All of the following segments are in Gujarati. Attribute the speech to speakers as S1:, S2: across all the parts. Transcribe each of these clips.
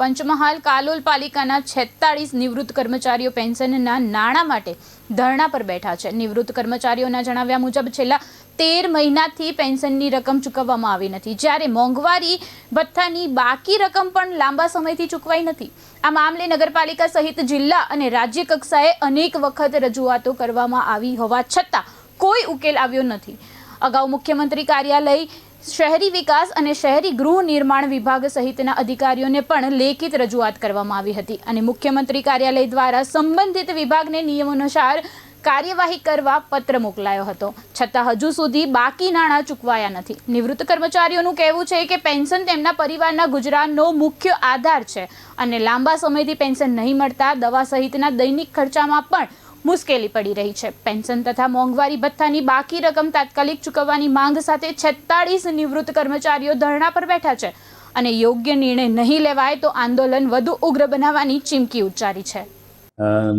S1: પંચમહાલ કાલોલ પાલિકાના 46 નિવૃત્ત કર્મચારીઓ પેન્શનના નાણાં માટે ધરણા પર બેઠા છે। નિવૃત્ત કર્મચારીઓના જણાવ્યા મુજબ છેલ્લા 13 મહિનાથી પેન્શનની રકમ ચૂકવવામાં આવી નથી, જ્યારે મોંઘવારી ભથ્થાની બાકી રકમ પણ લાંબા સમયથી ચૂકવાઈ નથી। આ મામલે નગરપાલિકા સહિત જિલ્લા અને રાજ્ય કક્ષાએ અનેક વખત રજૂઆતો કરવામાં આવી હોવા છતાં કોઈ ઉકેલ આવ્યો નથી। અગાઉ મુખ્યમંત્રી કાર્યાલય, શહેરી વિકાસ અને શહેરી ગૃહ નિર્માણ વિભાગ સહિતના અધિકારીઓને પણ લેખિત રજૂઆત કરવામાં આવી હતી અને મુખ્યમંત્રી કાર્યાલય દ્વારા સંબંધિત વિભાગને નિયમાનુસાર કાર્યવાહી કરવા પત્ર મોકલાયો હતો, છતાં હજુ સુધી બાકી નાણાં ચૂકવાયા નથી। નિવૃત્ત કર્મચારીઓનું કહેવું છે કે પેન્શન તેમના પરિવારના ગુજરાનનો મુખ્ય આધાર છે અને લાંબા સમયથી પેન્શન નહીં મળતા દવા સહિતના દૈનિક ખર્ચામાં પણ મુશ્કેલી પડી રહી છે। પેન્શન તથા મોંઘવારી ભથ્થાની બાકી રકમ તાત્કાલિક ચૂકવવાની માંગ સાથે 46 નિવૃત્ત કર્મચારીઓ ધરણા પર બેઠા છે અને યોગ્ય નિર્ણય નહીં લેવાય તો આંદોલન વધુ ઉગ્ર બનાવવાની ચીમકી ઉચ્ચારી છે।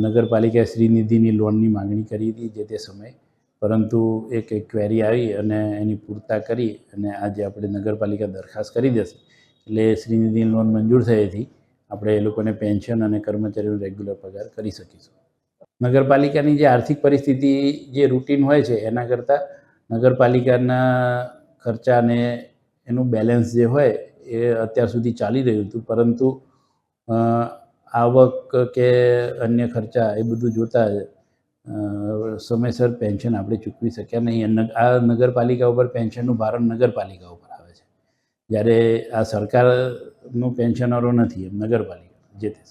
S2: નગરપાલિકા શ્રીનિધિની લોનની માંગણી કરી હતી જે તે સમયે, પરંતુ એક ક્વેરી આવી અને એની પૂરતા કરી અને આજે આપણે નગરપાલિકા દરખાસ્ત કરી દેશે એટલે શ્રીનિધિની લોન મંજૂર થયેથી આપણે એ લોકોને પેન્શન અને કર્મચારીઓનો રેગ્યુલર પગાર કરી શકીશું। નગરપાલિકાની જે આર્થિક પરિસ્થિતિ જે રૂટીન હોય છે એના કરતાં નગરપાલિકાના ખર્ચા અને એનું બેલેન્સ જે હોય એ અત્યાર સુધી ચાલી રહ્યું હતું, પરંતુ આવક કે અન્ય ખર્ચા એ બધું જોતાં સમયસર પેન્શન આપણે ચૂકવી શક્યા નહીં। આ નગરપાલિકા ઉપર પેન્શનનું ભારણ નગરપાલિકા ઉપર આવે છે, જ્યારે આ સરકારનું પેન્શનરો નથી, એમ નગરપાલિકા જે તે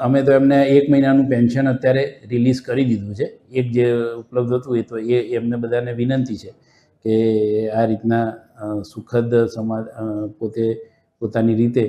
S2: અમે તો એમને 1 મહિનાનું પેન્શન અત્યારે રિલીઝ કરી દીધું છે। એક જે ઉપલબ્ધ હતું એ તો એમને બધાને વિનંતી છે કે આ રીતના સુખદ પોતાની રીતે